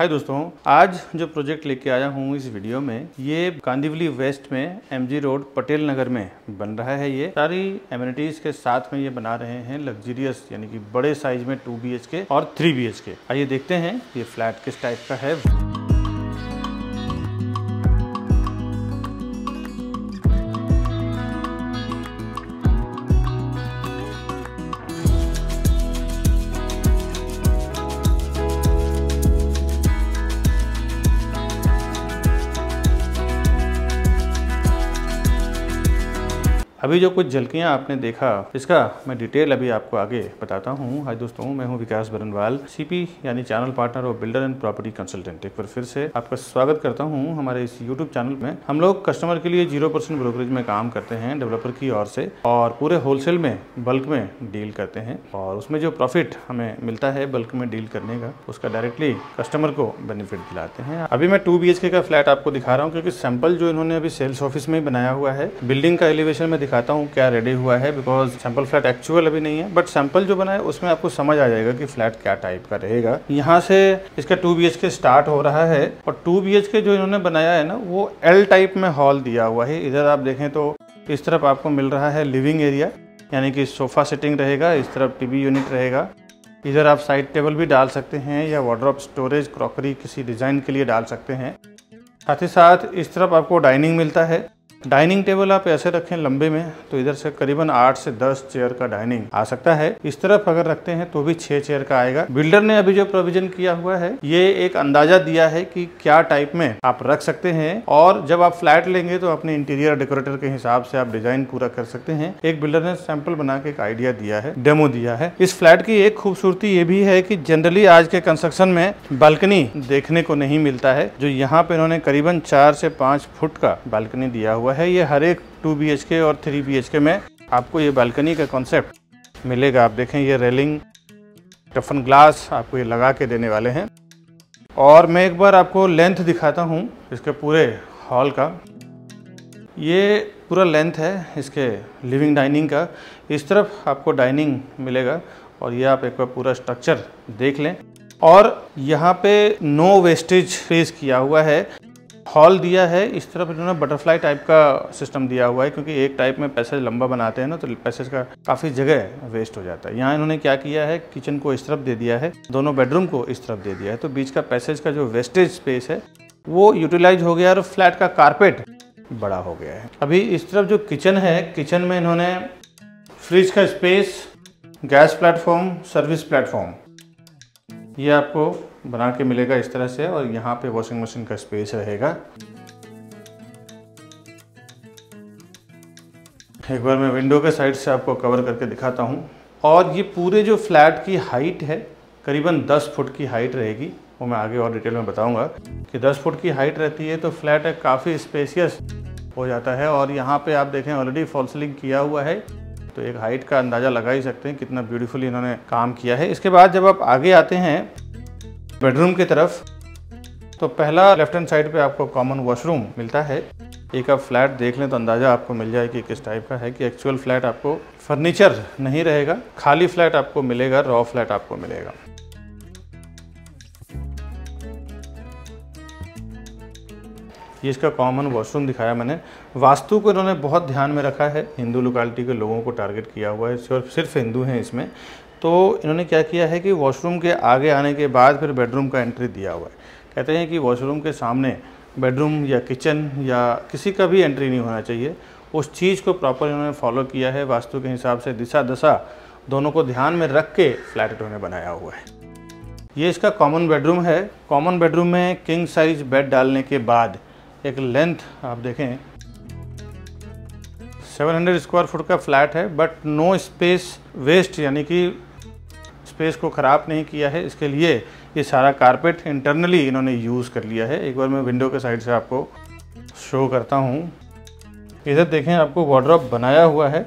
हाय दोस्तों, आज जो प्रोजेक्ट लेके आया हूँ इस वीडियो में, ये कांदिवली वेस्ट में MG रोड पटेल नगर में बन रहा है। ये सारी एमिनिटीज के साथ में ये बना रहे हैं लग्जरियस यानी कि बड़े साइज में 2 BHK और 3 BHK। आइए देखते हैं ये फ्लैट किस टाइप का है। अभी जो कुछ झलकियाँ आपने देखा, इसका मैं डिटेल अभी आपको आगे बताता हूँ। हाय दोस्तों, मैं हूँ विकास बरनवाल, CP यानी चैनल पार्टनर और बिल्डर एंड प्रॉपर्टी कंसल्टेंट। एक बार फिर से आपका स्वागत करता हूँ हमारे इस YouTube चैनल में। हम लोग कस्टमर के लिए 0% ब्रोकरेज में काम करते हैं डेवलपर की ओर से, और पूरे होलसेल में बल्क में डील करते हैं, और उसमें जो प्रॉफिट हमें मिलता है बल्क में डील करने का, उसका डायरेक्टली कस्टमर को बेनिफिट दिलाते हैं। अभी मैं 2 BHK का फ्लैट आपको दिखा रहा हूँ, क्योंकि सैंपल जो इन्होंने अभी सेल्स ऑफिस में बनाया हुआ है, बिल्डिंग का एलिवेशन में दिखाता हूँ क्या रेडी हुआ है, बिकॉज सैंपल फ्लैट एक्चुअल अभी नहीं है, बट सैंपल जो बना है उसमें आपको समझ आ जाएगा कि फ्लैट क्या टाइप का रहेगा। यहाँ से इसका 2 BHK स्टार्ट हो रहा है, और 2 BHK जो इन्होंने बनाया है ना, वो L टाइप में हॉल दिया हुआ है। इधर आप देखें तो इस तरफ आपको मिल रहा है लिविंग एरिया, यानी कि सोफा सिटिंग रहेगा, इस तरफ TV यूनिट रहेगा। इधर आप साइड टेबल भी डाल सकते हैं, या वार्डरोब स्टोरेज क्रॉकरी किसी डिजाइन के लिए डाल सकते हैं। साथ ही साथ इस तरफ आपको डाइनिंग मिलता है। डाइनिंग टेबल आप ऐसे रखें लंबे में तो इधर से करीबन 8 से 10 चेयर का डाइनिंग आ सकता है। इस तरफ अगर रखते हैं तो भी 6 चेयर का आएगा। बिल्डर ने अभी जो प्रोविजन किया हुआ है, ये एक अंदाजा दिया है कि क्या टाइप में आप रख सकते हैं, और जब आप फ्लैट लेंगे तो अपने इंटीरियर डेकोरेटर के हिसाब से आप डिजाइन पूरा कर सकते हैं। एक बिल्डर ने सैंपल बना के एक आइडिया दिया है, डेमो दिया है। इस फ्लैट की एक खूबसूरती ये भी है कि जनरली आज के कंस्ट्रक्शन में बालकनी देखने को नहीं मिलता है, जो यहाँ पे इन्होंने करीबन 4 से 5 फुट का बालकनी दिया हुआ है। ये हर एक 2 BHK और 3 BHK में आपको ये बालकनी का कॉन्सेप्ट मिलेगा। आप देखें, ये रेलिंग टफन ग्लास आपको ये लगा के देने वाले हैं। और मैं एक बार आपको लेंथ दिखाता हूँ इसके पूरे हॉल का। ये पूरा लेंथ है इसके लिविंग डाइनिंग का। इस तरफ आपको डाइनिंग मिलेगा, और ये आप एक बार पूरा स्ट्रक्चर देख लें। और यहाँ पे नो वेस्टेज स्पेस किया हुआ है। हॉल दिया है, इस तरफ इन्होंने बटरफ्लाई टाइप का सिस्टम दिया हुआ है, क्योंकि एक टाइप में पैसेज लंबा बनाते हैं ना, तो पैसेज का काफ़ी जगह वेस्ट हो जाता है। यहाँ इन्होंने क्या किया है, किचन को इस तरफ दे दिया है, दोनों बेडरूम को इस तरफ दे दिया है, तो बीच का पैसेज का जो वेस्टेज स्पेस है वो यूटिलाइज हो गया, और फ्लैट का कारपेट बड़ा हो गया है। अभी इस तरफ जो किचन है, किचन में इन्होंने फ्रिज का space, gas platform, service platform ये आपको बना के मिलेगा इस तरह से, और यहाँ पे वॉशिंग मशीन का स्पेस रहेगा। एक बार मैं विंडो के साइड से आपको कवर करके दिखाता हूँ। और ये पूरे जो फ्लैट की हाइट है करीबन 10 फुट की हाइट रहेगी, वो मैं आगे और डिटेल में बताऊंगा कि 10 फुट की हाइट रहती है तो फ्लैट काफ़ी स्पेसियस हो जाता है। और यहाँ पे आप देखें ऑलरेडी फॉल सीलिंग किया हुआ है, तो एक हाइट का अंदाज़ा लगा ही सकते हैं कितना ब्यूटीफुली इन्होंने काम किया है। इसके बाद जब आप आगे आते हैं बेडरूम की तरफ, तो पहला लेफ्ट हैंड साइड पे आपको कॉमन वॉशरूम मिलता है। एक आप फ्लैट देख लें तो अंदाज़ा आपको मिल जाए कि किस टाइप का है, कि एक्चुअल फ्लैट आपको फर्नीचर नहीं रहेगा, खाली फ्लैट आपको मिलेगा, रॉ फ्लैट आपको मिलेगा। ये इसका कॉमन वॉशरूम दिखाया मैंने। वास्तु को इन्होंने बहुत ध्यान में रखा है, हिंदू लोकेलिटी के लोगों को टारगेट किया हुआ है, सिर्फ हिंदू हैं इसमें। तो इन्होंने क्या किया है कि वॉशरूम के आगे आने के बाद फिर बेडरूम का एंट्री दिया हुआ है। कहते हैं कि वॉशरूम के सामने बेडरूम या किचन या किसी का भी एंट्री नहीं होना चाहिए। उस चीज़ को प्रॉपर इन्होंने फॉलो किया है, वास्तु के हिसाब से दिशा दशा दोनों को ध्यान में रख के फ्लैट इन्होंने बनाया हुआ है। ये इसका कॉमन बेडरूम है। कॉमन बेडरूम में किंग साइज बेड डालने के बाद एक लेंथ आप देखें 700 स्क्वायर फुट का फ्लैट है, बट नो स्पेस वेस्ट, यानी कि स्पेस को ख़राब नहीं किया है। इसके लिए ये सारा कारपेट इंटरनली इन्होंने यूज़ कर लिया है। एक बार मैं विंडो के साइड से आपको शो करता हूँ। इधर देखें, आपको वार्डरोब बनाया हुआ है,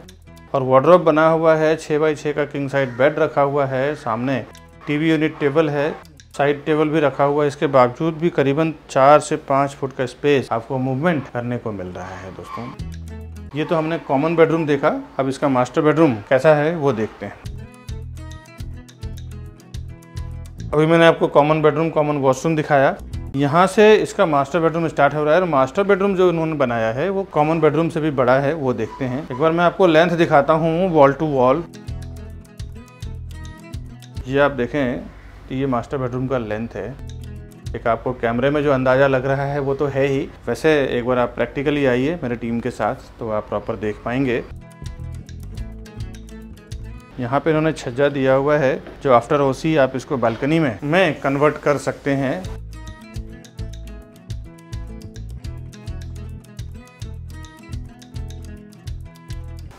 और वार्डरोब बना हुआ है 6x6 का किंग साइड बेड रखा हुआ है, सामने TV यूनिट टेबल है, साइड टेबल भी रखा हुआ है। इसके बावजूद भी करीबन 4 से 5 फुट का स्पेस आपको मूवमेंट करने को मिल रहा है। दोस्तों, ये तो हमने कॉमन बेडरूम देखा, अब इसका मास्टर बेडरूम कैसा है वो देखते हैं। अभी मैंने आपको कॉमन बेडरूम, कॉमन वॉशरूम दिखाया। यहाँ से इसका मास्टर बेडरूम स्टार्ट हो रहा है और मास्टर बेडरूम जो इन्होंने बनाया है वो कॉमन बेडरूम से भी बड़ा है, वो देखते हैं। एक बार मैं आपको लेंथ दिखाता हूँ वॉल टू वॉल। ये आप देखें तो ये मास्टर बेडरूम का लेंथ है। एक आपको कैमरे में जो अंदाज़ा लग रहा है वो तो है ही, वैसे एक बार आप प्रैक्टिकली आइए मेरे टीम के साथ तो आप प्रॉपर देख पाएंगे। यहाँ पे इन्होंने छज्जा दिया हुआ है जो आफ्टर ओसी आप इसको बालकनी में कन्वर्ट कर सकते हैं।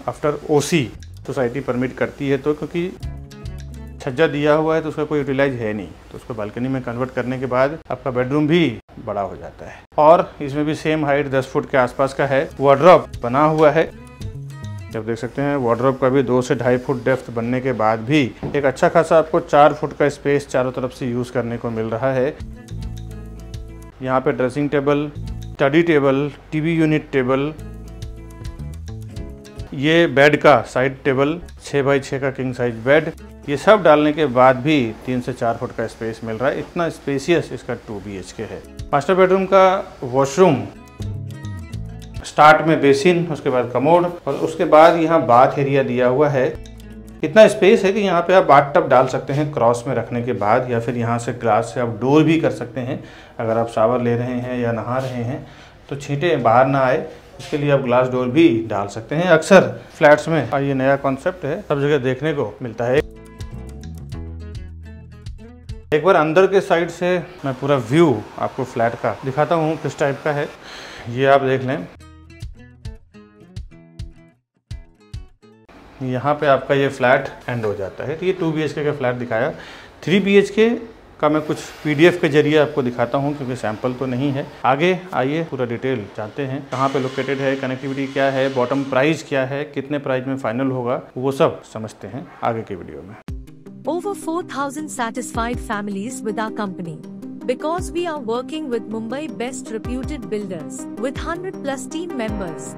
आफ्टर ओसी सोसाइटी परमिट करती है तो, क्योंकि छज्जा दिया हुआ है तो उसका कोई यूटिलाइज है नहीं, तो उसको बालकनी में कन्वर्ट करने के बाद आपका बेडरूम भी बड़ा हो जाता है। और इसमें भी सेम हाइट 10 फुट के आसपास का है। वार्डरोब बना हुआ है, जब देख सकते हैं वार्डरोब का भी 2 से 2.5 फुट डेप्थ बनने के बाद भी एक अच्छा खासा आपको 4 फुट का स्पेस चारों तरफ से यूज करने को मिल रहा है। यहाँ पे dressing table, study table, TV unit table, ये बेड का साइड टेबल, 6x6 का किंग साइज बेड, ये सब डालने के बाद भी 3 से 4 फुट का स्पेस मिल रहा है। इतना स्पेसियस इसका 2 BHK है। मास्टर बेडरूम का वॉशरूम, स्टार्ट में बेसिन, उसके बाद कमोड और उसके बाद यहाँ बाथ एरिया दिया हुआ है। इतना स्पेस है कि यहाँ पे आप बाथ टब डाल सकते हैं क्रॉस में रखने के बाद, या फिर यहाँ से ग्लास से आप डोर भी कर सकते हैं। अगर आप शावर ले रहे हैं या नहा रहे हैं तो छींटे बाहर ना आए, इसके लिए आप ग्लास डोर भी डाल सकते हैं। अक्सर फ्लैट्स में ये नया कॉन्सेप्ट है, सब जगह देखने को मिलता है। एक बार अंदर के साइड से मैं पूरा व्यू आपको फ्लैट का दिखाता हूँ किस टाइप का है। ये आप देख लें, यहाँ पे आपका ये फ्लैट एंड हो जाता है। तो ये 2 BHK का फ्लैट दिखाया। 3 BHK का मैं कुछ PDF के जरिए आपको दिखाता हूँ क्योंकि सैंपल तो नहीं है। आगे आइए पूरा डिटेल जानते हैं, कहाँ पे लोकेटेड है, कनेक्टिविटी क्या है, बॉटम प्राइस क्या है, कितने प्राइस में फाइनल होगा, वो सब समझते हैं आगे की वीडियो में। Over 4,000 satisfied families with our company. Because we are working with Mumbai best reputed builders with 100+ team members.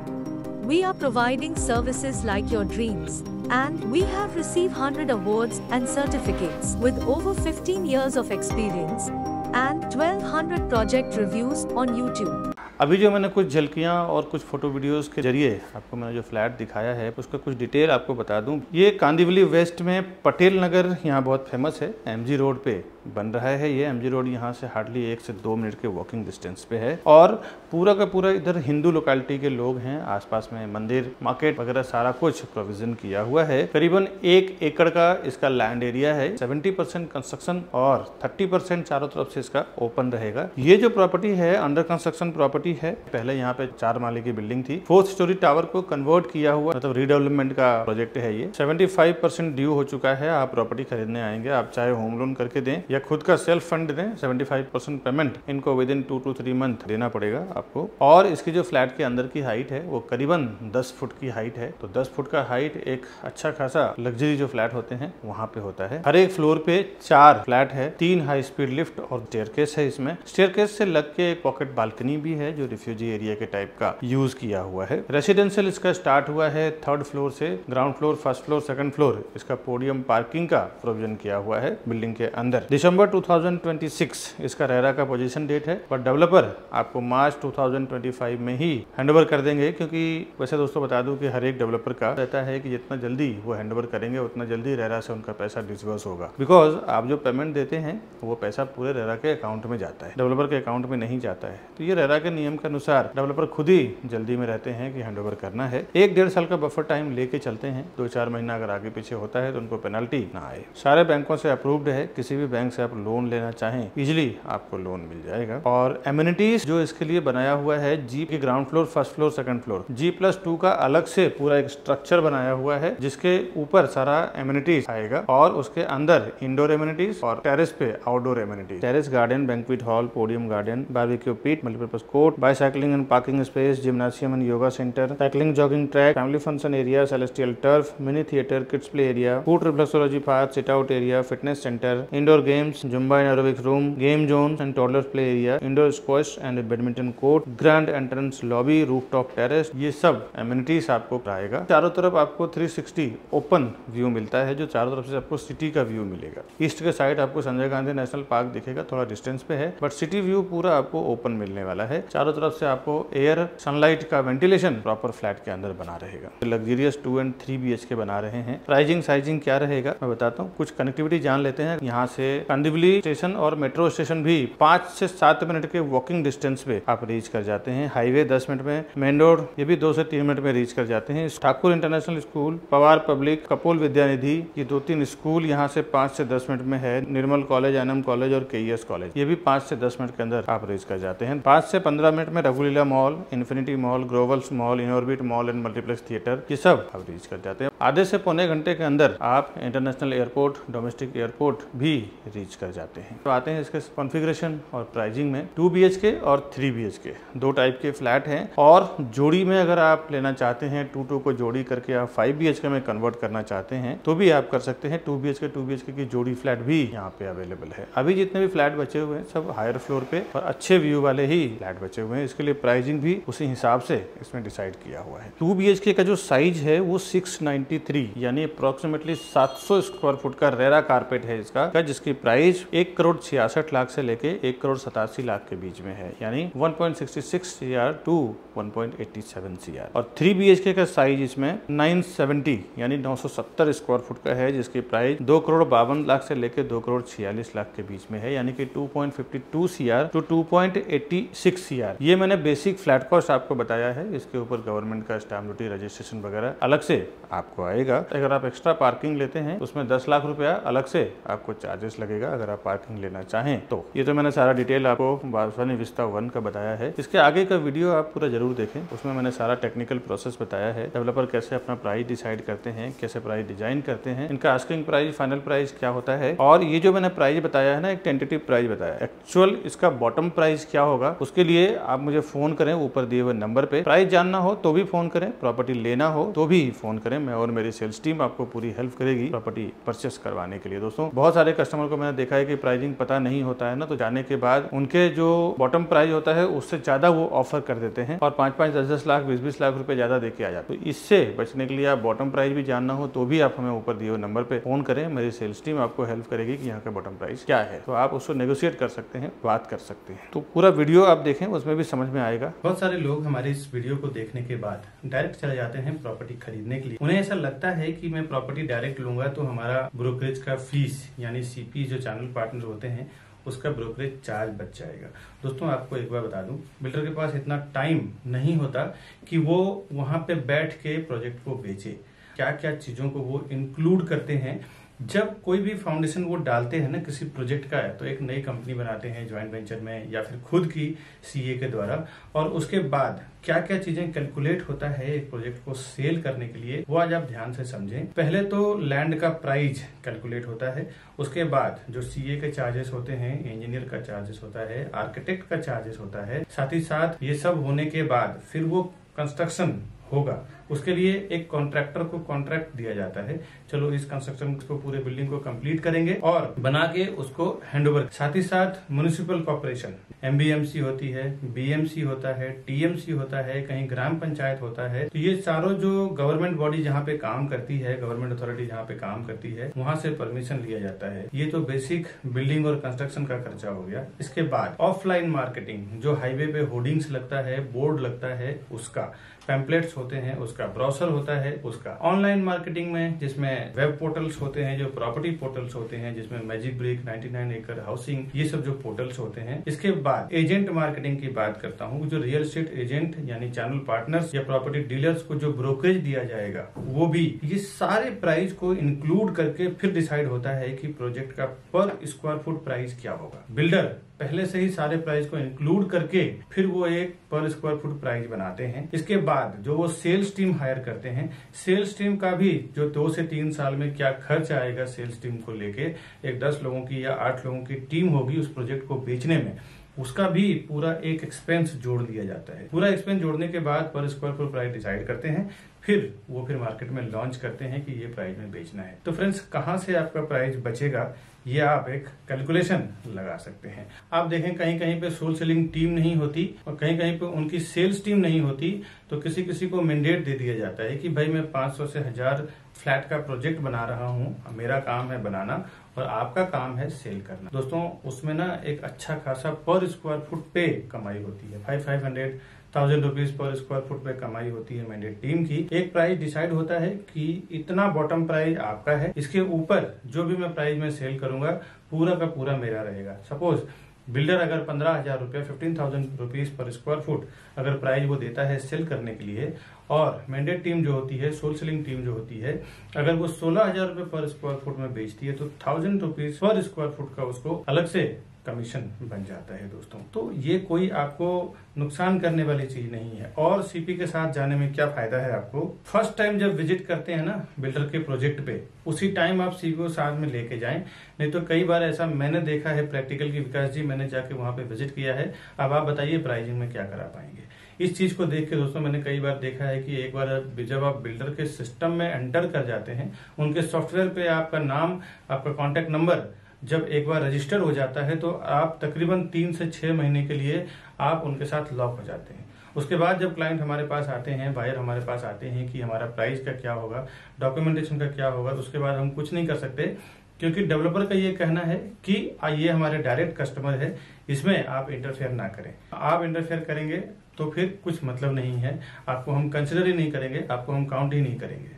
We are providing services like your dreams. And we have received 100 awards and certificates with over 15 years of experience and 1200 project reviews on YouTube. अभी जो मैंने कुछ झलकियाँ और कुछ photo videos के जरिए आपको मैंने जो फ्लैट दिखाया है उसका कुछ डिटेल आपको बता दूं। ये कांदिवली वेस्ट में पटेल नगर यहाँ बहुत फेमस है, MG रोड पे बन रहा है। ये MG रोड यहाँ से हार्डली 1 से 2 मिनट के वॉकिंग डिस्टेंस पे है और पूरा का पूरा इधर हिंदू लोकेलिटी के लोग हैं। आसपास में मंदिर, मार्केट वगैरह सारा कुछ प्रोविजन किया हुआ है। करीबन 1 एकड़ का इसका लैंड एरिया है। 70% कंस्ट्रक्शन और 30% चारों तरफ से इसका ओपन रहेगा। ये जो प्रॉपर्टी है अंडर कंस्ट्रक्शन प्रॉपर्टी है। पहले यहाँ पे 4 माले की बिल्डिंग थी। 4th स्टोरी टावर को कन्वर्ट किया हुआ, मतलब रीडेवलपमेंट का प्रोजेक्ट है ये। 75% ड्यू हो चुका है। आप प्रॉपर्टी खरीदने आएंगे, आप चाहे होम लोन करके दें या खुद का सेल्फ फंड दें, 75% पेमेंट इनको विद इन 2 to 3 मंथ देना पड़ेगा आपको। और इसकी जो फ्लैट के अंदर की हाइट है वो करीबन 10 फुट की हाइट है। तो 10 फुट का हाइट एक अच्छा खासा लग्जरी जो फ्लैट होते हैं वहाँ पे होता है। हर एक फ्लोर पे 4 फ्लैट है, 3 हाई स्पीड लिफ्ट और स्टेयरकेस है। इसमें स्टेयरकेस से लग के एक पॉकेट बालकनी भी है जो रिफ्यूजी एरिया के टाइप का यूज किया हुआ है। रेसिडेंशियल इसका स्टार्ट हुआ है 3rd फ्लोर से। Ground floor, 1st floor, 2nd floor इसका पोडियम पार्किंग का प्रोविजन किया हुआ है बिल्डिंग के अंदर। दिसंबर 2026 इसका रेरा का पोजीशन डेट है, पर डेवलपर आपको मार्च 2025 में ही हैंडओवर कर देंगे। क्योंकि वैसे दोस्तों बता दूं कि हर एक डेवलपर का रहता है कि जितना जल्दी वो हैंडओवर करेंगे उतना जल्दी रेरा से उनका पैसा डिसबर्स होगा। बिकॉज आप जो पेमेंट देते हैं वो पैसा पूरे रेरा के अकाउंट में जाता है, डेवलपर के अकाउंट में नहीं जाता है। तो ये रेरा के नियम के अनुसार डेवलपर खुद ही जल्दी में रहते हैं कि हैंडओवर करना है। 1-1.5 साल का बफर टाइम लेके चलते हैं। 2-4 महीना अगर आगे पीछे होता है तो उनको पेनल्टी ना आए। सारे बैंकों से अप्रूव्ड है, किसी भी बैंक से आप लोन लेना चाहें इजिली आपको लोन मिल जाएगा। और एमिनिटीज जो इसके लिए बनाया हुआ है, जी के ground floor, 1st floor, 2nd floor, G+2 का अलग से पूरा एक स्ट्रक्चर बनाया हुआ है जिसके ऊपर सारा एमिनिटीज आएगा और उसके अंदर इंडोर एमिनिटीज और टेरेस पे outdoor amenities. Terrace garden, banquet hall, podium garden, barbecue pit, multipurpose court, bicycling and parking space, gymnasium and yoga centre, cycling jogging track, family function area, celestial turf, mini theatre, kids play area, food reflexology park, sit out area, fitness centre, indoor game games, Zumba and aerobic room, game zone and toddler play area, indoor squash and badminton court, grand entrance lobby, rooftop terrace, ये सब amenities आपको आएगा। चारों तरफ आपको 360 open view मिलता है, जो चारों तरफ से आपको सिटी का व्यू मिलेगा। ईस्ट के साइड आपको संजय गांधी नेशनल पार्क दिखेगा, थोड़ा डिस्टेंस पे है, बट सिटी व्यू पूरा आपको ओपन मिलने वाला है। चारों तरफ से आपको एयर, सनलाइट का वेंटिलेशन प्रॉपर फ्लैट के अंदर बना रहेगा। लग्जरियस 2 एंड 3 BHK बना रहे हैं। प्राइसिंग साइजिंग क्या रहेगा मैं बताता हूँ। कुछ कनेक्टिविटी जान लेते हैं। यहाँ से कांदिवली स्टेशन और मेट्रो स्टेशन भी 5 से 7 मिनट के वॉकिंग डिस्टेंस पे आप रीच कर जाते हैं। हाईवे 10 मिनट में, मेन रोड ये भी 2 से 3 मिनट में रीच कर जाते हैं। Thakur international school, Pawar public, Kapol Vidyanidhi, ये 2-3 स्कूल यहाँ से 5 से 10 मिनट में है। निर्मल कॉलेज, एनएम कॉलेज और KES कॉलेज, ये भी 5 से 10 मिनट के अंदर आप रीच कर जाते हैं। 5 से 15 मिनट में रघुलीला mall, Infinity mall, Globals mall, Inorbit mall and multiplex theatre, ये सब आप रीच कर जाते हैं। आधे से पौने घंटे के अंदर आप इंटरनेशनल एयरपोर्ट, डोमेस्टिक एयरपोर्ट भी रीच कर जाते हैं। तो आते हैं इसके कॉन्फ़िगरेशन और प्राइसिंग में। 2 BHK और 3 BHK 2 टाइप के फ्लैट हैं, और जोड़ी में अगर आप लेना चाहते हैं 2-2 को जोड़ी करके आप 5 BHK में कन्वर्ट करना चाहते हैं तो भी आप कर सकते हैं। 2 BHK की जोड़ी फ्लैट भी यहाँ पे अवेलेबल है। अभी जितने भी फ्लैट बचे हुए हैं सब हायर फ्लोर पे और अच्छे व्यू वाले ही फ्लैट बचे हुए हैं। इसके लिए प्राइसिंग भी उसी हिसाब से इसमें डिसाइड किया हुआ है। 2 BHK का जो साइज है वो 693 यानी अप्रोक्सीमेटली 700 स्क्वायर फुट का रेरा कारपेट है इसका, जिसकी प्राइस 1,66 लाख से लेके 1,87 लाख के बीच में है, यानी 1.66 CR टू 1.87 CR। और 3 BHK का साइज इसमें 970 यानी 970 स्क्वायर फुट का है, जिसकी प्राइस 2,52 लाख से लेके 2,46 लाख के बीच में है, यानी कि 2.52 CR टू 2.86 CR। ये मैंने बेसिक फ्लैट कॉस्ट आपको बताया है। इसके ऊपर गवर्नमेंट का स्टैम्प ड्यूटी, रजिस्ट्रेशन वगैरह अलग से आपको आएगा। अगर आप एक्स्ट्रा पार्किंग लेते हैं उसमें 10 लाख रुपया अलग से आपको चार्जेस लगेगा अगर आप पार्किंग लेना चाहें तो। ये तो मैंने सारा डिटेल आपको बालसवानी विस्ता 1 का बताया है। इसके आगे का वीडियो आप पूरा जरूर देखें, उसमें मैंने सारा टेक्निकल प्रोसेस बताया है। डेवलपर कैसे अपना प्राइस डिसाइड करते हैं, कैसे प्राइस डिजाइन करते हैं, इनका आस्किंग प्राइस, फाइनल प्राइस क्या होता है, और ये जो मैंने प्राइस बताया है ना, एक टेंटेटिव प्राइस बताया, एक्चुअल इसका बॉटम प्राइस क्या होगा उसके लिए आप मुझे फोन करें ऊपर दिए हुए नंबर पे। प्राइस जानना हो तो भी फोन करें, प्रॉपर्टी लेना हो तो भी फोन करें। मैं और मेरी सेल्स टीम आपको पूरी हेल्प करेगी प्रॉपर्टी परचेस करवाने के लिए। दोस्तों बहुत सारे कस्टमर को मैंने देखा है कि प्राइसिंग पता नहीं होता है ना, तो जाने के बाद उनके जो बॉटम प्राइस होता है उससे ज्यादा वो ऑफर कर देते हैं और 5-5, 10-10 लाख, 20-20 लाख रुपए ज्यादा देके आ जाते। तो इससे बचने के लिए आप बॉटम प्राइस भी जानना हो तो भी आप हमें ऊपर दिए हुए नंबर पे फोन करें। मेरी सेल्स टीम आपको हेल्प करेगी कि यहाँ का बॉटम प्राइस क्या है, तो आप उसको नेगोशिएट कर सकते हैं, बात कर सकते हैं। तो पूरा वीडियो आप देखें, उसमें भी समझ में आएगा। बहुत सारे लोग हमारे इस वीडियो को देखने के बाद डायरेक्ट चले जाते हैं प्रॉपर्टी खरीदने के लिए। उन्हें ऐसा लगता है कि मैं प्रॉपर्टी डायरेक्ट लूंगा तो हमारा ब्रोकरेज का फीस यानी CP जो चैनल पार्टनर होते हैं उसका ब्रोकरेज चार्ज बच जाएगा। दोस्तों आपको एक बार बता दूं, बिल्डर के पास इतना टाइम नहीं होता कि वो वहां पे बैठ के प्रोजेक्ट को बेचे। क्या क्या चीजों को वो इंक्लूड करते हैं जब कोई भी फाउंडेशन वो डालते हैं ना किसी प्रोजेक्ट का है, तो एक नई कंपनी बनाते हैं ज्वाइंट वेंचर में या फिर खुद की CA के द्वारा, और उसके बाद क्या क्या चीजें कैलकुलेट होता है एक प्रोजेक्ट को सेल करने के लिए, वो आज आप ध्यान से समझें। पहले तो लैंड का प्राइस कैलकुलेट होता है, उसके बाद जो CA के चार्जेस होते हैं, इंजीनियर का चार्जेस होता है, आर्किटेक्ट का चार्जेस होता है, साथ ही साथ ये सब होने के बाद फिर वो कंस्ट्रक्शन होगा, उसके लिए एक कॉन्ट्रैक्टर को कॉन्ट्रैक्ट दिया जाता है। चलो इस कंस्ट्रक्शन को, पूरे बिल्डिंग को कंप्लीट करेंगे और बना के उसको हैंडओवर। साथ ही साथ म्युनिसिपल कॉर्पोरेशन, MBMC होती है, BMC होता है, TMC होता है, कहीं ग्राम पंचायत होता है। तो ये चारों जो गवर्नमेंट बॉडी जहाँ पे काम करती है, गवर्नमेंट अथॉरिटी जहाँ पे काम करती है, वहां से परमिशन लिया जाता है। ये तो बेसिक बिल्डिंग और कंस्ट्रक्शन का खर्चा हो गया। इसके बाद ऑफलाइन मार्केटिंग, जो हाईवे पे होर्डिंग्स लगता है, बोर्ड लगता है, उसका पैम्पलेट्स होते हैं, उसका ब्राउसर होता है, उसका ऑनलाइन मार्केटिंग में जिसमें वेब पोर्टल्स होते हैं, जो प्रॉपर्टी पोर्टल्स होते हैं, जिसमें मैजिक ब्रिक, 99 एकड़ हाउसिंग, ये सब जो पोर्टल्स होते हैं। इसके बाद एजेंट मार्केटिंग की बात करता हूँ, जो रियल एस्टेट एजेंट यानी चैनल पार्टनर्स या प्रॉपर्टी डीलर्स को जो ब्रोकरेज दिया जाएगा वो भी, ये सारे प्राइस को इंक्लूड करके फिर डिसाइड होता है कि प्रोजेक्ट का पर स्क्वायर फुट प्राइस क्या होगा। बिल्डर पहले से ही सारे प्राइस को इंक्लूड करके फिर वो एक पर स्क्वायर फुट प्राइस बनाते हैं। इसके बाद जो वो सेल्स टीम हायर करते हैं, सेल्स टीम का भी जो 2 से 3 साल में क्या खर्च आएगा सेल्स टीम को लेके, एक 10 लोगों की या 8 लोगों की टीम होगी उस प्रोजेक्ट को बेचने में, उसका भी पूरा एक एक्सपेंस जोड़ दिया जाता है। पूरा एक्सपेंस जोड़ने के बाद पर स्क्वायर फुट प्राइस डिसाइड करते हैं, फिर वो मार्केट में लॉन्च करते हैं कि ये प्राइस में बेचना है। तो फ्रेंड्स, कहाँ से आपका प्राइस बचेगा ये आप एक कैलकुलेशन लगा सकते हैं। आप देखें कहीं कहीं पे सोल सेलिंग टीम नहीं होती और कहीं कहीं पे उनकी सेल्स टीम नहीं होती, तो किसी किसी को मैंडेट दे दिया जाता है कि भाई मैं 500 से 1000 फ्लैट का प्रोजेक्ट बना रहा हूँ, मेरा काम है बनाना और आपका काम है सेल करना। दोस्तों उसमें ना एक अच्छा खासा पर स्क्वायर फुट पे कमाई होती है, 500,000 रुपीज पर स्क्वायर फुट पे कमाई होती है मैंडेट टीम की। एक प्राइस डिसाइड होता है कि इतना बॉटम प्राइस आपका है, इसके ऊपर जो भी मैं प्राइस में सेल करूंगा पूरा का पूरा मेरा रहेगा। सपोज बिल्डर अगर 15,000 रुपया 15,000 रुपीज पर स्क्वायर फुट अगर प्राइस वो देता है सेल करने के लिए, और मैंडेट टीम जो होती है, सोल सेलिंग टीम जो होती है, अगर वो 16,000 रुपये पर स्क्वायर फुट में बेचती है तो 1,000 रुपीज पर स्क्वायर फुट का उसको अलग से कमीशन बन जाता है दोस्तों। तो ये कोई आपको नुकसान करने वाली चीज नहीं है। और सीपी के साथ जाने में क्या फायदा है आपको, फर्स्ट टाइम जब विजिट करते हैं ना बिल्डर के प्रोजेक्ट पे, उसी टाइम आप सीपी को साथ में लेके जाएं। नहीं तो कई बार ऐसा मैंने देखा है प्रैक्टिकल की, विकास जी मैंने जाके वहां पे विजिट किया है, अब आप बताइए प्राइसिंग में क्या करा पाएंगे। इस चीज को देख के दोस्तों मैंने कई बार देखा है कि एक बार जब आप बिल्डर के सिस्टम में एंटर कर जाते हैं, उनके सॉफ्टवेयर पे आपका नाम, आपका कॉन्टेक्ट नंबर जब एक बार रजिस्टर हो जाता है तो आप तकरीबन 3 से 6 महीने के लिए आप उनके साथ लॉक हो जाते हैं। उसके बाद जब क्लाइंट हमारे पास आते हैं, बायर हमारे पास आते हैं कि हमारा प्राइस का क्या होगा, डॉक्यूमेंटेशन का क्या होगा, उसके बाद हम कुछ नहीं कर सकते, क्योंकि डेवलपर का ये कहना है कि ये हमारे डायरेक्ट कस्टमर है, इसमें आप इंटरफेयर ना करें। आप इंटरफेयर करेंगे तो फिर कुछ मतलब नहीं है, आपको हम कंसिडर ही नहीं करेंगे, आपको हम काउंट ही नहीं करेंगे।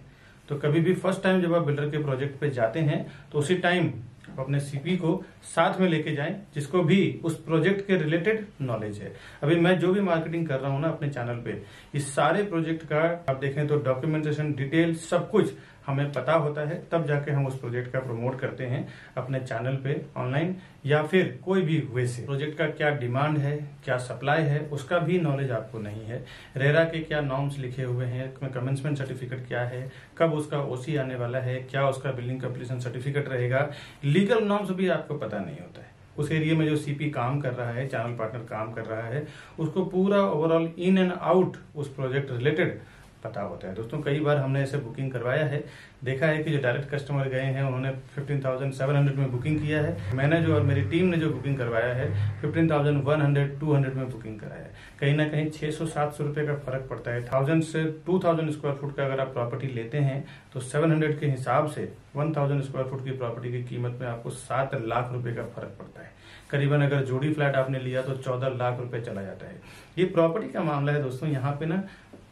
तो कभी भी फर्स्ट टाइम जब आप बिल्डर के प्रोजेक्ट पे जाते हैं तो उसी टाइम आप अपने सीपी को साथ में लेके जाएं, जिसको भी उस प्रोजेक्ट के रिलेटेड नॉलेज है। अभी मैं जो भी मार्केटिंग कर रहा हूं ना अपने चैनल पे, इस सारे प्रोजेक्ट का आप देखें तो डॉक्यूमेंटेशन, डिटेल सब कुछ हमें पता होता है, तब जाके हम उस प्रोजेक्ट का प्रमोट करते हैं अपने चैनल पे, ऑनलाइन या फिर कोई भी वे से। प्रोजेक्ट का क्या डिमांड है, क्या सप्लाई है, उसका भी नॉलेज आपको नहीं है। रेरा के क्या नॉर्म्स लिखे हुए हैं, कमेंसमेंट सर्टिफिकेट क्या है, कब उसका ओसी आने वाला है, क्या उसका बिल्डिंग कंप्लीशन सर्टिफिकेट रहेगा, लीगल नॉर्म्स भी आपको पता नहीं होता है। उस एरिया में जो सीपी काम कर रहा है, चैनल पार्टनर काम कर रहा है, उसको पूरा ओवरऑल इन एंड आउट उस प्रोजेक्ट रिलेटेड पता होता है। दोस्तों कई बार हमने ऐसे बुकिंग करवाया है, देखा है कि जो डायरेक्ट कस्टमर गए हैं उन्होंने 15,700 में बुकिंग किया है, मैंने जो और मेरी टीम ने जो बुकिंग करवाया है 15,100 200 में बुकिंग कराया है। कहीं ना कहीं 600-700 रुपए का फर्क पड़ता है। 1000 से 2000 स्क्वायर फुट का अगर आप प्रॉपर्टी लेते हैं तो 700 के हिसाब से 1000 स्क्वायर फुट की प्रॉपर्टी की कीमत में आपको 7 लाख रुपए का फर्क पड़ता है। करीबन अगर जोड़ी फ्लैट आपने लिया तो 14 लाख रुपए चला जाता है। ये प्रॉपर्टी का मामला है दोस्तों, यहाँ पे ना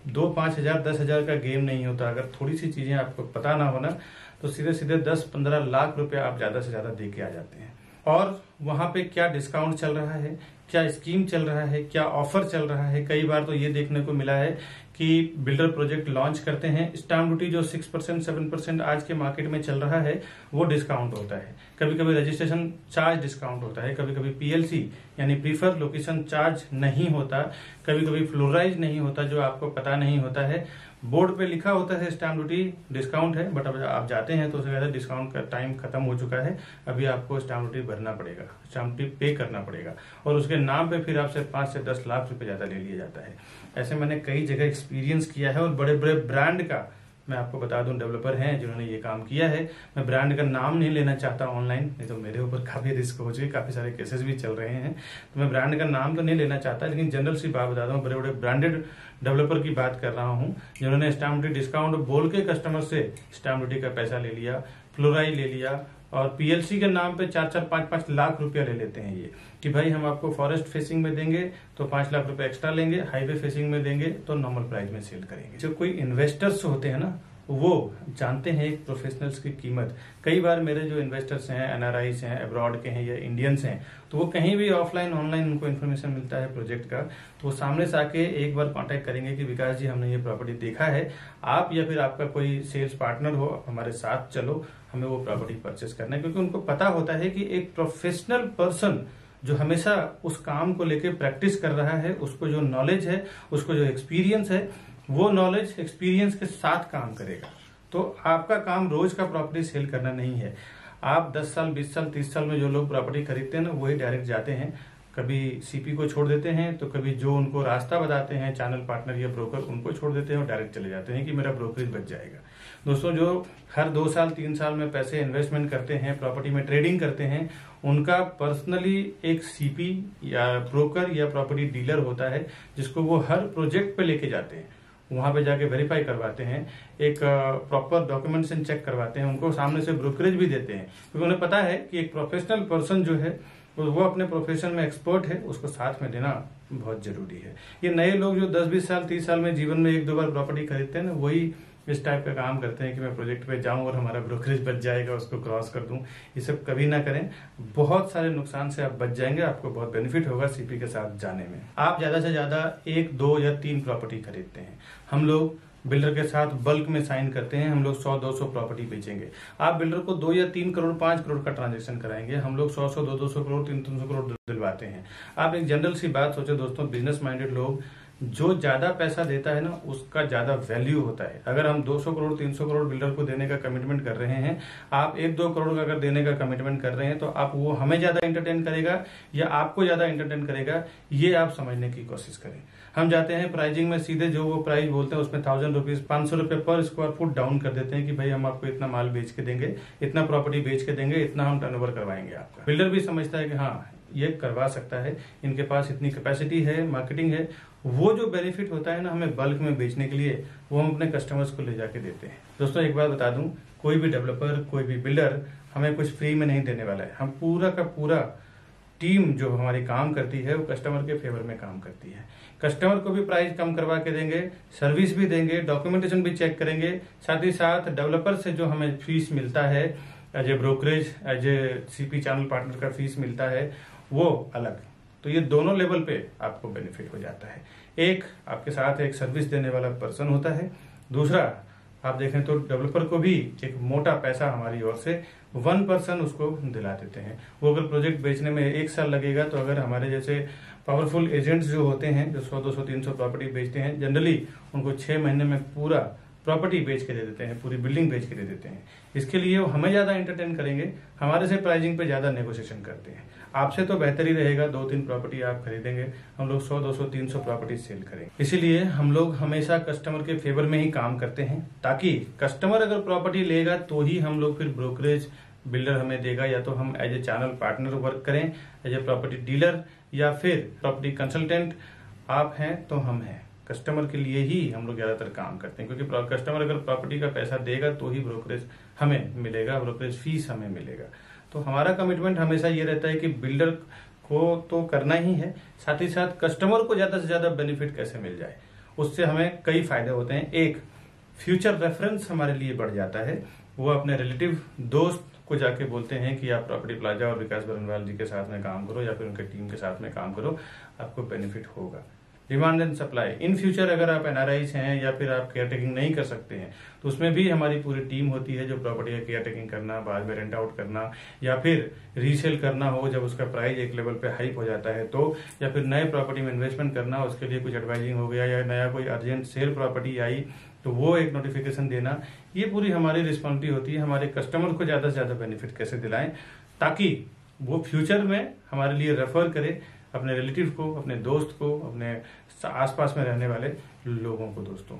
2-5 हजार 10 हजार का गेम नहीं होता। अगर थोड़ी सी चीजें आपको पता ना हो ना तो सीधे सीधे 10-15 लाख रुपए आप ज्यादा से ज्यादा दे के आ जाते हैं। और वहां पे क्या डिस्काउंट चल रहा है, क्या स्कीम चल रहा है, क्या ऑफर चल रहा है। कई बार तो ये देखने को मिला है कि बिल्डर प्रोजेक्ट लॉन्च करते हैं, स्टैम्प ड्यूटी जो 6% 7% आज के मार्केट में चल रहा है वो डिस्काउंट होता है। कभी कभी रजिस्ट्रेशन चार्ज डिस्काउंट होता है, कभी कभी पीएलसी यानी प्रीफर लोकेशन चार्ज नहीं होता, कभी कभी फ्लोराइज नहीं होता, जो आपको पता नहीं होता है। बोर्ड पे लिखा होता है स्टैम्प ड्यूटी डिस्काउंट है, बट अब आप जाते हैं तो उससे ज्यादा डिस्काउंट का टाइम खत्म हो चुका है। अभी आपको स्टैम्प ड्यूटी भरना पड़ेगा, स्टैम्प ड्यूटी पे करना पड़ेगा और उसके नाम पे फिर आपसे 5 से 10 लाख रुपए ज्यादा ले लिया जाता है। ऐसे मैंने कई जगह एक्सपीरियंस किया है और बड़े बड़े ब्रांड का मैं आपको बता दूं डेवलपर हैं जिन्होंने ये काम किया है। मैं ब्रांड का नाम नहीं लेना चाहता ऑनलाइन, नहीं तो मेरे ऊपर काफी रिस्क हो चुके, काफी सारे केसेस भी चल रहे हैं, तो मैं ब्रांड का नाम तो नहीं लेना चाहता, लेकिन जनरल सी बात बता दूं, बड़े बड़े ब्रांडेड डेवलपर की बात कर रहा हूं जिन्होंने स्टैम्प ड्यूटी डिस्काउंट बोल के कस्टमर से स्टैम्प ड्यूटी का पैसा ले लिया, फ्लोराइज ले लिया और पीएलसी के नाम पे 4-4 5-5 लाख रुपया ले लेते हैं ये कि भाई हम आपको फॉरेस्ट फेसिंग में देंगे तो 5 लाख रुपए एक्स्ट्रा लेंगे, हाईवे फेसिंग में देंगे तो नॉर्मल प्राइस में सेल करेंगे। जो कोई इन्वेस्टर्स होते हैं ना वो जानते हैं एक प्रोफेशनल्स की कीमत। कई बार मेरे जो इन्वेस्टर्स हैं, एनआरआईस हैं, अब्रॉड के हैं या इंडियंस हैं, तो वो कहीं भी ऑफलाइन ऑनलाइन उनको इन्फॉर्मेशन मिलता है प्रोजेक्ट का, तो वो सामने से आके एक बार कांटेक्ट करेंगे कि विकास जी हमने ये प्रॉपर्टी देखा है, आप या फिर आपका कोई सेल्स पार्टनर हो हमारे साथ चलो, हमें वो प्रॉपर्टी परचेस करना है। क्योंकि उनको पता होता है कि एक प्रोफेशनल पर्सन जो हमेशा उस काम को लेकर प्रैक्टिस कर रहा है, उसको जो नॉलेज है, उसको जो एक्सपीरियंस है, वो नॉलेज एक्सपीरियंस के साथ काम करेगा। तो आपका काम रोज का प्रॉपर्टी सेल करना नहीं है। आप 10 साल 20 साल 30 साल में जो लोग प्रॉपर्टी खरीदते हैं ना वही डायरेक्ट जाते हैं, कभी सीपी को छोड़ देते हैं तो कभी जो उनको रास्ता बताते हैं चैनल पार्टनर या ब्रोकर उनको छोड़ देते हैं और डायरेक्ट चले जाते हैं कि मेरा ब्रोकरेज बच जाएगा। दोस्तों जो हर 2 साल 3 साल में पैसे इन्वेस्टमेंट करते हैं, प्रॉपर्टी में ट्रेडिंग करते हैं, उनका पर्सनली एक सीपी या ब्रोकर या प्रॉपर्टी डीलर होता है जिसको वो हर प्रोजेक्ट पे लेके जाते हैं, वहां पे जाके वेरीफाई करवाते हैं, एक प्रॉपर डॉक्यूमेंटेशन चेक करवाते हैं, उनको सामने से ब्रोकरेज भी देते हैं, क्योंकि उन्हें पता है कि एक प्रोफेशनल पर्सन जो है वो अपने प्रोफेशन में एक्सपर्ट है, उसको साथ में देना बहुत जरूरी है। ये नए लोग जो 10-20 साल 30 साल में जीवन में 1-2 बार प्रॉपर्टी खरीदते हैं ना, वही इस टाइप का काम करते हैं कि मैं प्रोजेक्ट पे जाऊं और हमारा ब्रोकरेज बच जाएगा, उसको क्रॉस कर दूं। ये सब कभी ना करें, बहुत सारे नुकसान से आप बच जाएंगे, आपको बहुत बेनिफिट होगा सीपी के साथ जाने में। आप ज्यादा से ज्यादा 1, 2 या 3 प्रॉपर्टी खरीदते हैं, हम लोग बिल्डर के साथ बल्क में साइन करते हैं, हम लोग 100-200 प्रॉपर्टी बेचेंगे। आप बिल्डर को 2 या 3 करोड़ 5 करोड़ का ट्रांजेक्शन कराएंगे, हम लोग 100-100 200 करोड़ 300 करोड़ दिलवाते हैं। आप एक जनरल सी बात सोचे दोस्तों, बिजनेस माइंडेड लोग, जो ज्यादा पैसा देता है ना उसका ज्यादा वैल्यू होता है। अगर हम 200 करोड़ 300 करोड़ बिल्डर को देने का कमिटमेंट कर रहे हैं, आप 1-2 करोड़ का अगर देने का कमिटमेंट कर रहे हैं, तो आप वो हमें ज्यादा एंटरटेन करेगा या आपको ज्यादा एंटरटेन करेगा, ये आप समझने की कोशिश करें। हम जाते हैं प्राइजिंग में, सीधे जो वो प्राइस बोलते हैं उसमें 1000 रुपीज 500 रुपए पर स्क्वायर फुट डाउन कर देते हैं कि भाई हम आपको इतना माल बेच के देंगे, इतना प्रॉपर्टी बेच के देंगे, इतना हम टर्नओवर करवाएंगे आपका। बिल्डर भी समझता है कि हाँ ये करवा सकता है, इनके पास इतनी कैपेसिटी है, मार्केटिंग है। वो जो बेनिफिट होता है ना हमें बल्क में बेचने के लिए, वो हम अपने कस्टमर्स को ले जाके देते हैं। दोस्तों एक बात बता दूं, कोई भी डेवलपर, कोई भी बिल्डर हमें कुछ फ्री में नहीं देने वाला है। हम पूरा का पूरा टीम जो हमारी काम करती है वो कस्टमर के फेवर में काम करती है। कस्टमर को भी प्राइस कम करवा के देंगे, सर्विस भी देंगे, डॉक्यूमेंटेशन भी चेक करेंगे, साथ ही साथ डेवलपर से जो हमें फीस मिलता है as a brokerage, as a CP channel partner का फीस मिलता है, वो अलग। तो ये दोनों लेवल पे आपको बेनिफिट हो जाता है। एक आपके साथ एक सर्विस देने वाला पर्सन होता है, दूसरा आप देखें तो डेवलपर को भी एक मोटा पैसा हमारी ओर से 1% उसको दिला देते हैं। वो अगर प्रोजेक्ट बेचने में 1 साल लगेगा, तो अगर हमारे जैसे पावरफुल एजेंट्स जो होते हैं जो 100-200 300 प्रॉपर्टी बेचते हैं, जनरली उनको 6 महीने में पूरा प्रॉपर्टी बेच के दे देते हैं, पूरी बिल्डिंग बेच के दे देते हैं। इसके लिए वो हमें ज्यादा एंटरटेन करेंगे, हमारे से प्राइसिंग पे ज्यादा नेगोशिएशन करते हैं। आपसे तो बेहतर ही रहेगा, 2-3 प्रॉपर्टी आप खरीदेंगे, हम लोग 100-200 300 प्रॉपर्टी सेल करेंगे। इसीलिए हम लोग हमेशा कस्टमर के फेवर में ही काम करते हैं, ताकि कस्टमर अगर प्रॉपर्टी लेगा तो ही हम लोग फिर ब्रोकरेज बिल्डर हमें देगा, या तो हम as a channel partner work करें, एज ए प्रॉपर्टी डीलर, या फिर प्रॉपर्टी कंसल्टेंट आप हैं तो हम हैं। कस्टमर के लिए ही हम लोग ज्यादातर काम करते हैं, क्योंकि कस्टमर अगर प्रॉपर्टी का पैसा देगा तो ही ब्रोकरेज हमें मिलेगा, ब्रोकरेज फीस हमें मिलेगा। तो हमारा कमिटमेंट हमेशा ये रहता है कि बिल्डर को तो करना ही है, साथ ही साथ कस्टमर को ज्यादा से ज्यादा बेनिफिट कैसे मिल जाए, उससे हमें कई फायदे होते हैं। एक, फ्यूचर रेफरेंस हमारे लिए बढ़ जाता है। वो अपने रिलेटिव दोस्त को जाके बोलते हैं कि आप प्रॉपर्टी प्लाजा और विकास बरनवाल जी के साथ में काम करो, या फिर उनके टीम के साथ में काम करो, आपको बेनिफिट होगा। Demand and supply, in future अगर आप एनआरआईज हैं या फिर आप केयर टेकिंग नहीं कर सकते हैं, तो उसमें भी हमारी पूरी टीम होती है जो प्रॉपर्टी का केयर टेकिंग करना, बाद में रेंट आउट करना, या फिर रीसेल करना हो जब उसका प्राइस एक लेवल पे हाइप हो जाता है तो, या फिर नए प्रॉपर्टी में इन्वेस्टमेंट करना, उसके लिए कुछ एडवाइजिंग हो गया, या नया कोई अर्जेंट सेल प्रॉपर्टी आई तो वो एक नोटिफिकेशन देना, ये पूरी हमारी रिस्पॉन्सिबिलिटी होती है। हमारे कस्टमर को ज्यादा से ज्यादा बेनिफिट कैसे दिलाएं, ताकि वो फ्यूचर में हमारे लिए रेफर करे अपने रिलेटिव को, अपने दोस्त को, अपने आसपास में रहने वाले लोगों को। दोस्तों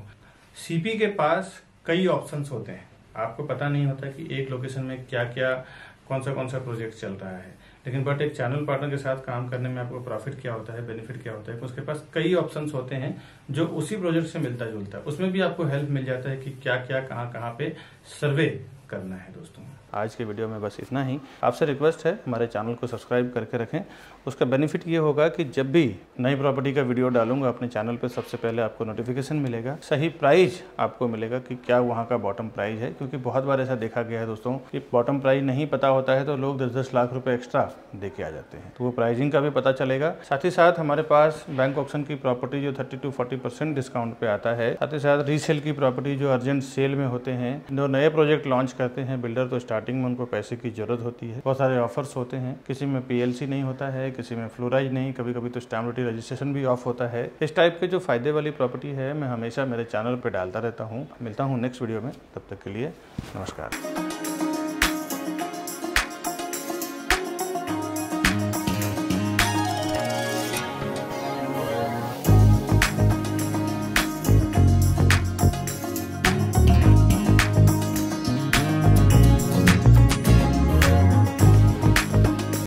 सीपी के पास कई ऑप्शंस होते हैं, आपको पता नहीं होता कि एक लोकेशन में क्या क्या कौन सा प्रोजेक्ट चल रहा है, लेकिन बट एक चैनल पार्टनर के साथ काम करने में आपको प्रॉफिट क्या होता है, बेनिफिट क्या होता है, उसके पास कई ऑप्शंस होते हैं जो उसी प्रोजेक्ट से मिलता जुलता है। उसमें भी आपको हेल्प मिल जाता है कि क्या क्या कहाँ पे सर्वे करना है। दोस्तों आज के वीडियो में बस इतना ही। आपसे रिक्वेस्ट है हमारे चैनल को सब्सक्राइब करके रखें। उसका बेनिफिट ये होगा कि जब भी नई प्रॉपर्टी का वीडियो डालूंगा अपने चैनल पे, सबसे पहले आपको नोटिफिकेशन मिलेगा, सही प्राइस आपको मिलेगा कि क्या वहाँ का बॉटम प्राइस है। क्योंकि बहुत बार ऐसा देखा गया है दोस्तों कि बॉटम प्राइस नहीं पता होता है तो लोग 10-10 लाख रुपए एक्स्ट्रा दे के आ जाते हैं। तो वो प्राइसिंग का भी पता चलेगा। साथ ही साथ हमारे पास बैंक ऑप्शन की प्रॉपर्टी जो 30-40% डिस्काउंट पे आता है, साथ ही साथ रीसेल की प्रॉपर्टी जो अर्जेंट सेल में होते हैं, जो नए प्रोजेक्ट लॉन्च करते हैं बिल्डर, तो स्टार्टिंग में उनको पैसे की जरूरत होती है। बहुत सारे ऑफर्स होते हैं, किसी में पीएलसी नहीं होता है, किसी में फ्लोराइज नहीं, कभी कभी तो स्टैम्प ड्यूटी रजिस्ट्रेशन भी ऑफ होता है। इस टाइप के जो फायदे वाली प्रॉपर्टी है मैं हमेशा मेरे चैनल पे डालता रहता हूँ। मिलता हूँ नेक्स्ट वीडियो में, तब तक के लिए नमस्कार।